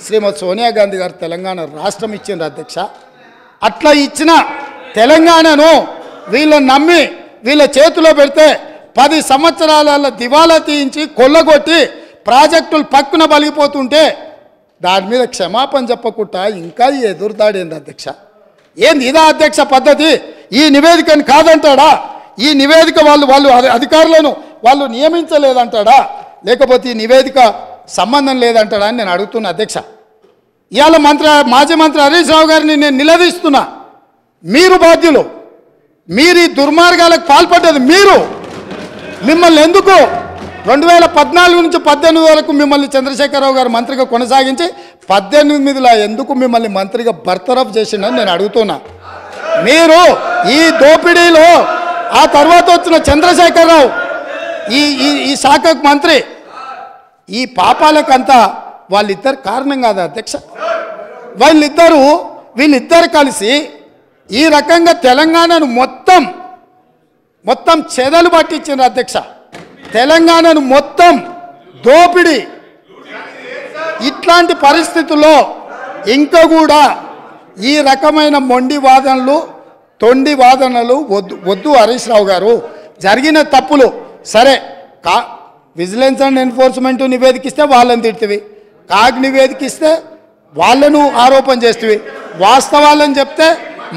శ్రీమతి సోనియా గాంధీ గారు తెలంగాణ రాష్ట్రం ఇచ్చిండ్రు అధ్యక్ష. అట్లా ఇచ్చిన తెలంగాణను వీళ్ళని నమ్మి వీళ్ళ చేతిలో పెడితే 10 సంవత్సరాల దివాలా తీయించి కొల్లగొట్టి ప్రాజెక్టులు పక్కున బలిగిపోతుంటే దాని మీద క్షమాపణ చెప్పకుండా ఇంకా ఎదురుదాడి ఏంది అధ్యక్ష? ఏంది ఇదా అధ్యక్ష పద్ధతి? ఈ నివేదికను కాదంటాడా? ఈ నివేదిక వాళ్ళు అధికారులను వాళ్ళు నియమించలేదంటాడా? లేకపోతే ఈ నివేదిక సంబంధం లేదంటాడా అని నేను అడుగుతున్నా అధ్యక్ష. ఇవాళ మాజీ మంత్రి హరీష్ రావు గారిని నేను నిలదీస్తున్నా. మీరు బాధ్యులు, మీరు ఈ దుర్మార్గాలకు పాల్పడ్డది మీరు. మిమ్మల్ని ఎందుకు 2014 నుంచి 18 వరకు మిమ్మల్ని చంద్రశేఖరరావు గారు మంత్రిగా కొనసాగించి 18లో ఎందుకు మిమ్మల్ని మంత్రిగా బర్తరఫ్ చేసిండని నేను అడుగుతున్నా. మీరు ఈ దోపిడీలో ఆ తర్వాత వచ్చిన చంద్రశేఖరరావు ఈ శాఖకు మంత్రి, ఈ పాపాలకంతా వాళ్ళిద్దరు కారణం కాదా అధ్యక్ష? వీళ్ళిద్దరు కలిసి ఈ రకంగా తెలంగాణను మొత్తం చెదలు పట్టించారు అధ్యక్ష. తెలంగాణను మొత్తం దోపిడి. ఇట్లాంటి పరిస్థితుల్లో ఇంకా కూడా ఈ రకమైన మొండి వాదనలు తొండి వాదనలు వద్దు హరీష్ రావు గారు. జరిగిన తప్పులు సరే, విజిలెన్స్ అండ్ ఎన్ఫోర్స్మెంట్ నివేదికిస్తే వాళ్ళని తిడుతుంది, కాగ్ నివేదికిస్తే వాళ్ళను ఆరోపణ చేస్తుంది, వాస్తవాలను చెప్తే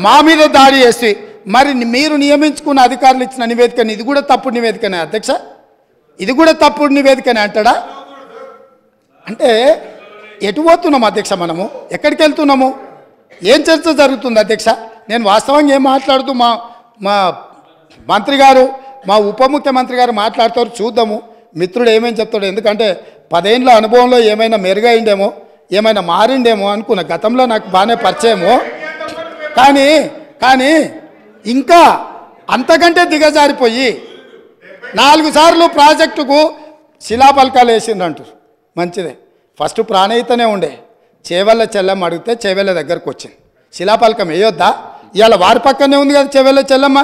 మా మీద దాడి చేస్తుంది. మరి మీరు నియమించుకున్న అధికారులు ఇచ్చిన నివేదికని ఇది కూడా తప్పుడు నివేదికనే అధ్యక్ష? ఇది కూడా తప్పుడు నివేదికనే అంటాడా? అంటే ఎటు పోతున్నాము అధ్యక్ష? మనము ఎక్కడికి వెళ్తున్నాము? ఏం చర్చ జరుగుతుంది అధ్యక్ష? నేను వాస్తవంగా ఏం మాట్లాడుతూ మా మంత్రి గారు, మా ఉప ముఖ్యమంత్రి గారు మాట్లాడతారు, చూద్దాము మిత్రుడు ఏమేమి చెప్తాడు. ఎందుకంటే 10 ఏళ్ళ అనుభవంలో ఏమైనా మెరుగైండేమో, ఏమైనా మారిండేమో అనుకున్న. గతంలో నాకు బాగానే పరిచయమో, కానీ ఇంకా అంతకంటే దిగజారిపోయి 4 సార్లు ప్రాజెక్టుకు శిలాపలకాలు వేసిండ్రంటారు. మంచిదే, ఫస్ట్ ప్రాణహితనే ఉండే, చేవెళ్ళ చెల్లమ్మ అడిగితే చేవెళ్ళ దగ్గరకు వచ్చింది. శిలాపలకం వేయొద్దా? ఇవాళ వారి పక్కనే ఉంది కదా చేవెళ్ళ చెల్లమ్మ.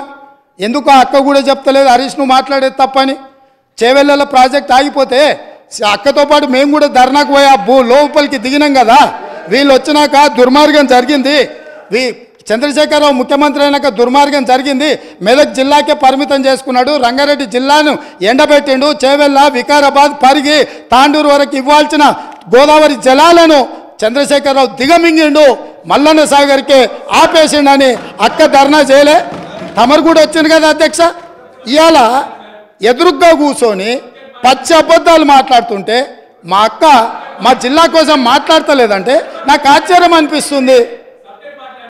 ఎందుకు ఆ అక్క కూడా చెప్తలేదు హరీష్ నువ్వు మాట్లాడేది తప్పని? చేవెళ్ళ ప్రాజెక్ట్ ఆగిపోతే అక్కతో పాటు మేము కూడా ధర్నాకు పోయి లోపలికి దిగినాం కదా. వీళ్ళు వచ్చినాక దుర్మార్గం జరిగింది, చంద్రశేఖరరావు ముఖ్యమంత్రి అయినాక దుర్మార్గం జరిగింది. మెదక్ జిల్లాకే పరిమితం చేసుకున్నాడు, రంగారెడ్డి జిల్లాను ఎండబెట్టిండు, చేవెళ్ళ వికారాబాద్ పరిగి తాండూరు వరకు ఇవ్వాల్సిన గోదావరి జలాలను చంద్రశేఖరరావు దిగమింగిండు, మల్లన్న సాగర్కే ఆపేసిండని అక్క ధర్నా చేయలే? తమరు కూడా వచ్చింది కదా అధ్యక్ష. ఇవాళ ఎదురుగ్గా కూర్చొని పచ్చి అబద్ధాలు మాట్లాడుతుంటే మా అక్క మా జిల్లా కోసం మాట్లాడతలేదంటే నాకు ఆశ్చర్యం అనిపిస్తుంది.